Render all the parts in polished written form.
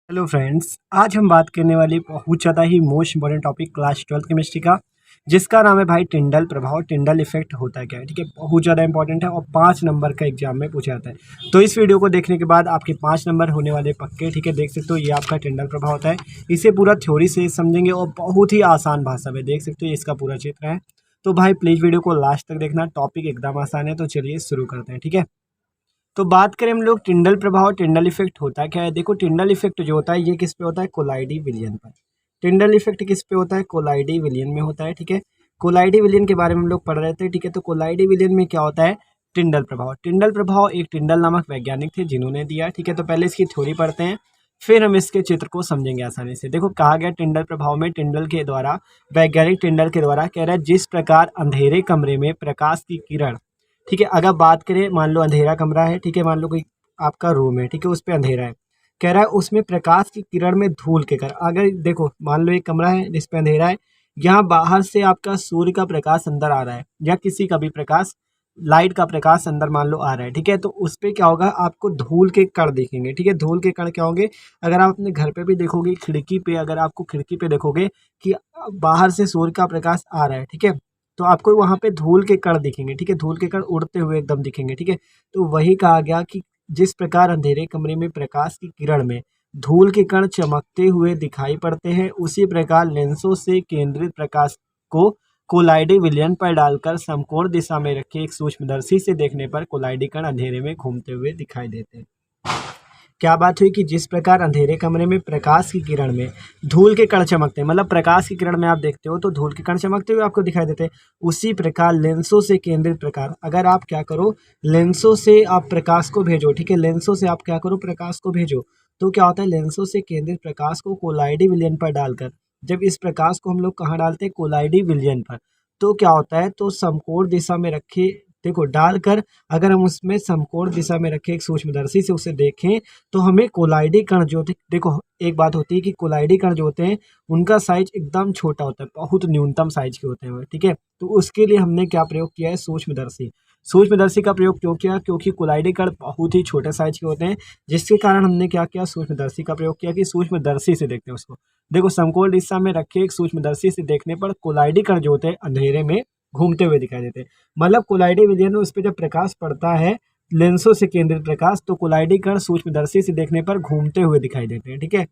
Hello friends, आज हम बात करने वाली बहुत ज़्यादा ही most important topic class 12th chemistry का, जिसका नाम है भाई टिंडल प्रभाव। टिंडल इफेक्ट होता है क्या है, ठीक है। बहुत ज़्यादा इंपॉर्टेंट है और 5 नंबर का एग्जाम में पूछा जाता है। तो इस वीडियो को देखने के बाद आपके 5 नंबर होने वाले पक्के, ठीक है। देख सकते हो ये आपका टिंडल प्रभाव होता है। इसे पूरा थ्योरी से समझेंगे और बहुत ही आसान भाषा में देख सकते हो, ये इसका पूरा चित्र है। तो भाई प्लीज़ वीडियो को लास्ट तक देखना, टॉपिक एकदम आसान है। तो चलिए शुरू करते हैं, ठीक है। तो बात करें हम लोग टिंडल प्रभाव, टिंडल इफेक्ट होता क्या है। देखो टिंडल इफेक्ट जो होता है ये किस पे होता है, कोलाइडी विलयन पर। टिंडल इफेक्ट किस पे होता है, कोलाइडी विलयन में होता है, ठीक है। कोलाइडी विलयन के बारे में हम लोग पढ़ रहे थे, ठीक है। तो कोलाइडी विलयन में क्या होता है, टिंडल प्रभाव। टिंडल प्रभाव एक टिंडल नामक वैज्ञानिक थे जिन्होंने दिया, ठीक है। तो पहले इसकी थ्योरी पढ़ते हैं, फिर हम इसके चित्र को समझेंगे आसानी से। देखो कहा गया टिंडल प्रभाव में, टिंडल के द्वारा, वैज्ञानिक टिंडल के द्वारा कह रहा है जिस प्रकार अंधेरे कमरे में प्रकाश की किरण, ठीक है। अगर बात करें, मान लो अंधेरा कमरा है, ठीक है। मान लो कोई आपका रूम है, ठीक है, उस पे अंधेरा है। कह रहा है उसमें प्रकाश की किरण में धूल के कर, अगर देखो मान लो एक कमरा है जिस पे अंधेरा है, यहाँ बाहर से आपका सूर्य का प्रकाश अंदर आ रहा है या किसी का भी प्रकाश, लाइट का प्रकाश अंदर मान लो आ रहा है, ठीक है। तो उस पे क्या होगा, आपको धूल के कण दिखेंगे, ठीक है। धूल के कण क्या होंगे, अगर आप अपने घर पे भी देखोगे खिड़की पे, अगर आपको खिड़की पे देखोगे कि बाहर से सूर्य का प्रकाश आ रहा है, ठीक है, तो आपको वहां पे धूल के कण दिखेंगे, ठीक है। धूल के कण उड़ते हुए एकदम दिखेंगे, ठीक है। तो वही कहा गया कि जिस प्रकार अंधेरे कमरे में प्रकाश की किरण में धूल के कण चमकते हुए दिखाई पड़ते हैं, उसी प्रकार लेंसों से केंद्रित प्रकाश को कोलाइडी विलयन पर डालकर समकोण दिशा में रखे एक सूक्ष्मदर्शी से देखने पर कोलाइडी कण अंधेरे में घूमते हुए दिखाई देते हैं। क्या बात हुई कि जिस प्रकार अंधेरे कमरे में प्रकाश की किरण में धूल के कण चमकते हैं, मतलब प्रकाश की किरण में आप देखते हो तो धूल के कण चमकते हुए आपको दिखाई देते हैं, उसी प्रकार लेंसों से केंद्रित प्रकार, अगर आप क्या करो, लेंसों से आप प्रकाश को भेजो, ठीक है। लेंसों से आप क्या करो, प्रकाश को भेजो, तो क्या होता है, लेंसों से केंद्रित प्रकाश को कोलाइडी विलयन पर डालकर, जब इस प्रकाश को हम लोग कहाँ डालते हैं, कोलाइडी विलयन पर, तो क्या होता है, तो समकोण दिशा में रखे, देखो डालकर, अगर हम उसमें समकोण दिशा में रखे एक सूक्ष्मदर्शी से उसे देखें, तो हमें कोलाइडी कण जो देखो एक बात होती है कि कोलाइडी कण जो होते हैं उनका साइज एकदम छोटा होता है, बहुत न्यूनतम साइज के होते हैं, ठीक है। तो उसके लिए हमने क्या प्रयोग किया है, सूक्ष्मदर्शी। सूक्ष्मदर्शी का प्रयोग क्यों किया, क्योंकि कोलाइडी कण बहुत ही छोटे साइज के होते हैं, जिसके कारण हमने क्या किया, सूक्ष्मदर्शी का प्रयोग किया कि सूक्ष्मदर्शी से देखते हैं उसको। देखो समकोण दिशा में रखे एक सूक्ष्मदर्शी से देखने पर कोलाइडी कण जो होते हैं अंधेरे में घूमते हुए दिखाई देते हैं। मतलब कोलाइडी विलयन में उस पर जब प्रकाश पड़ता है, लेंसों से केंद्रित प्रकाश, तो कोलाइडी कण सूक्ष्मदर्शी से देखने पर घूमते हुए दिखाई देते हैं, ठीक है।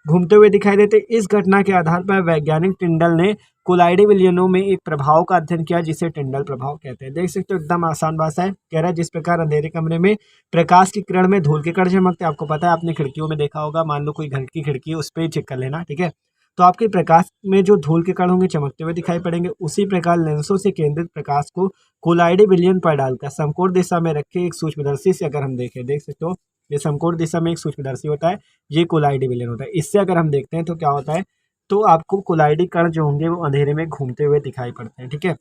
घूमते हुए दिखाई देते हैं। इस घटना के आधार पर वैज्ञानिक टिंडल ने कोलाइडी विलयनों में एक प्रभाव का अध्ययन किया जिसे टिंडल प्रभाव कहते हैं। देख सकते हो एकदम आसान भाषा है। कह रहा है जिस प्रकार अंधेरे कमरे में प्रकाश की किरण में धूल के कण चमकते हैं, आपको पता है, आपने खिड़कियों में देखा होगा, मान लो कोई घर की खिड़की है उस पर चेक कर लेना, ठीक है। तो आपके प्रकाश में जो धूल के कण होंगे चमकते हुए दिखाई पड़ेंगे, उसी प्रकार लेंसों से केंद्रित प्रकाश को कोलाइडी विलयन पर डालकर समकोण दिशा में रखे एक सूक्ष्मदर्शी से अगर हम देखें, देख सकते हो ये समकोण दिशा में एक सूक्ष्मदर्शी होता है, ये कोलाइडी विलयन होता है। इससे अगर हम देखते हैं तो क्या होता है, तो आपको कोलाइडी कण जो होंगे वो अंधेरे में घूमते हुए दिखाई पड़ते हैं, ठीक है।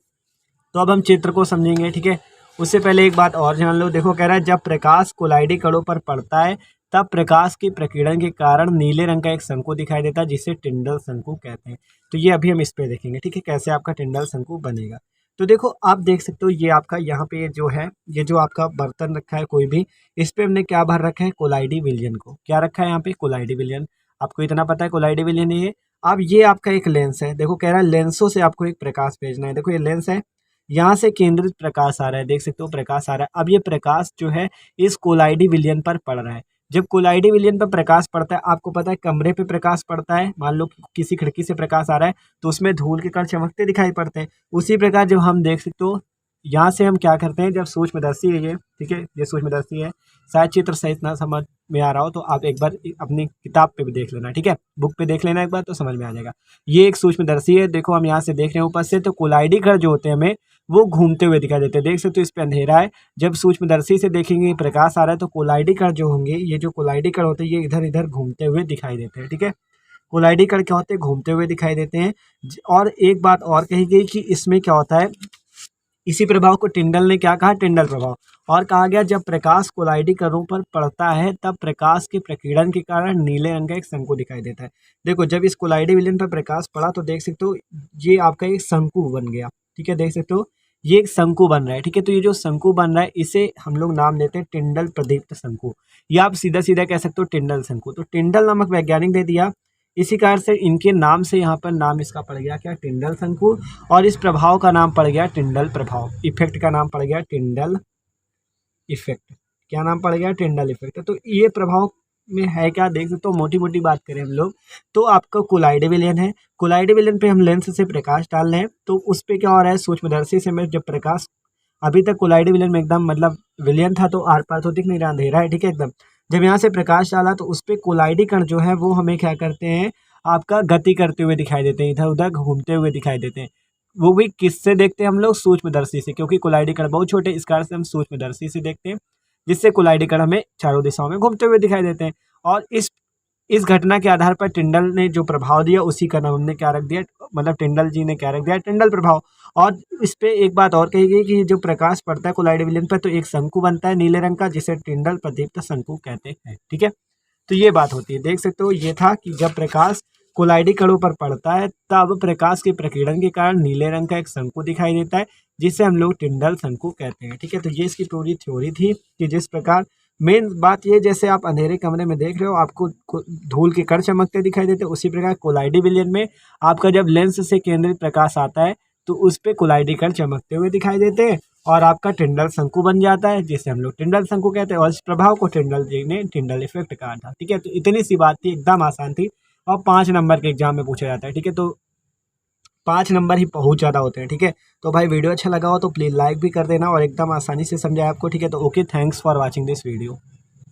तो अब हम चित्र को समझेंगे, ठीक है। उससे पहले एक बात और जान लो। देखो कह रहा है जब प्रकाश कोलाइडी कणों पर पड़ता है, तब प्रकाश के प्रकीर्णन के कारण नीले रंग का एक शंकु दिखाई देता है जिसे टिंडल शंकु कहते हैं। तो ये अभी हम इस पे देखेंगे, ठीक है, कैसे आपका टिंडल शंकु बनेगा। तो देखो आप देख सकते हो ये आपका यहाँ पे जो है, ये जो आपका बर्तन रखा है कोई भी, इस पे हमने क्या भर रखा है, कोलाइडी विलयन को। क्या रखा है यहाँ पे, कोलाइडी विलयन। आपको इतना पता है कोलाइडी विलयन ये। अब ये आपका एक लेंस है, देखो कह रहा है लेंसों से आपको एक प्रकाश भेजना है। देखो ये लेंस है, यहाँ से केंद्रित प्रकाश आ रहा है, देख सकते हो प्रकाश आ रहा है। अब ये प्रकाश जो है इस कोलाइडी विलयन पर पड़ रहा है। जब कोलाइडी विलयन पर प्रकाश पड़ता है, आपको पता है कमरे पे प्रकाश पड़ता है, मान लो किसी खिड़की से प्रकाश आ रहा है तो उसमें धूल के कण चमकते दिखाई पड़ते हैं। उसी प्रकार जब हम देख सकते हो, यहाँ से हम क्या करते हैं, जब सूक्ष्मदर्शी है ये, ठीक है, ये सूक्ष्मदर्शी है। शायद चित्र सहित ना समझ में आ रहा हो तो आप एक बार अपनी किताब पे भी देख लेना, ठीक है, बुक पे देख लेना एक बार तो समझ में आ जाएगा। ये एक सूक्ष्मदर्शी है, देखो हम यहाँ से देख रहे हैं ऊपर से, तो कोलाइडी कण जो होते हैं हमें वो घूमते हुए दिखाई देते हैं। देख सकते हो इस पे अंधेरा है, जब सूक्ष्मदर्शी से देखेंगे प्रकाश आ रहा है तो कोलाइडी कण जो होंगे, ये जो कोलाइडी कण होते हैं ये इधर इधर घूमते हुए दिखाई देते हैं, ठीक है। कोलाइडी कण क्या होते हैं, घूमते हुए दिखाई देते हैं। और एक बात और कही गई कि इसमें क्या होता है, इसी प्रभाव को टिंडल ने क्या कहा, टिंडल प्रभाव। और कहा गया जब प्रकाश कोलाइडी कणों पर पड़ता है तब प्रकाश के प्रकीर्णन के कारण नीले रंग का एक शंकु दिखाई देता है। देखो जब इस कोलाइडी विलयन पर प्रकाश पड़ा तो देख सकते हो ये आपका एक शंकु बन गया, ठीक है। देख सकते हो ये एक शंकु बन रहा है, ठीक है। तो ये जो शंकु बन रहा है इसे हम लोग नाम देते हैं टिंडल प्रदीप्त शंकु, या आप सीधा सीधा कह सकते हो टिंडल शंकु। तो टिंडल नामक वैज्ञानिक ने दिया, इसी कारण से इनके नाम से यहाँ पर नाम इसका पड़ गया क्या, टिंडल शंकु। और इस प्रभाव का नाम पड़ गया टिंडल प्रभाव, इफेक्ट का नाम पड़ गया टिंडल इफेक्ट। क्या नाम पड़ गया, टिंडल इफेक्ट। तो ये प्रभाव में है क्या, देख सकते हो। मोटी मोटी बात करें हम लोग तो आपका कोलाइड विलयन है, कोलाइड विलयन पे हम लेंस से प्रकाश डाल रहे हैं, तो उस पे क्या हो रहा है, सूक्ष्मदर्शी से में जब प्रकाश, अभी तक कोलाइड विलयन में एकदम मतलब विलयन था तो आर पार तो दिख नहीं रहा, अंधेरा है, ठीक है एकदम। जब यहाँ से प्रकाश डाला तो उस पे कोलाइडी कण जो है वो हमें क्या करते हैं, आपका गति करते हुए दिखाई देते हैं, इधर उधर घूमते हुए दिखाई देते हैं। वो भी किससे देखते हैं हम लोग, सूक्ष्मदर्शी से, क्योंकि कोलाइडी कण बहुत छोटे, इस कारण से हम सूक्ष्मदर्शी से देखते हैं, जिससे कोलाइडी कण हमें चारों दिशाओं में घूमते हुए दिखाई देते हैं। और इस घटना के आधार पर टिंडल ने जो प्रभाव दिया उसी का नाम हमने क्या रख दिया, मतलब टिंडल जी ने क्या रख दिया, टिंडल प्रभाव। और इस पे एक बात और कही गई कि जो प्रकाश पड़ता है कोलाइड विलयन पर तो एक शंकु बनता है नीले रंग का, जिसे टिंडल प्रदीप्त शंकु कहते हैं, ठीक है। तो ये बात होती है, देख सकते हो। ये था कि जब प्रकाश कोलाइडी कणों पर पड़ता है तब प्रकाश के प्रकीर्णन के कारण नीले रंग का एक शंकु दिखाई देता है, जिसे हम लोग टिंडल शंकु कहते हैं, ठीक है। तो ये इसकी पूरी थ्योरी थी कि जिस प्रकार, मेन बात ये, जैसे आप अंधेरे कमरे में देख रहे हो आपको धूल के कण चमकते दिखाई देते, उसी प्रकार कोलाइडी विलयन में आपका जब लेंस से केंद्रित प्रकाश आता है तो उस पे कोलाइडी कण चमकते हुए दिखाई देते हैं और आपका टिंडल शंकु बन जाता है, जिसे हम लोग टिंडल शंकु कहते हैं। और इस प्रभाव को टिंडल जी ने टिंडल इफेक्ट कहा था, ठीक है। तो इतनी सी बात थी, एकदम आसान थी, और 5 नंबर के एग्जाम में पूछा जाता है, ठीक है। तो 5 नंबर ही बहुत ज़्यादा होते हैं, ठीक है। तो भाई वीडियो अच्छा लगा हो तो प्लीज़ लाइक भी कर देना, और एकदम आसानी से समझाया आपको, ठीक है। तो okay, thanks for watching this video.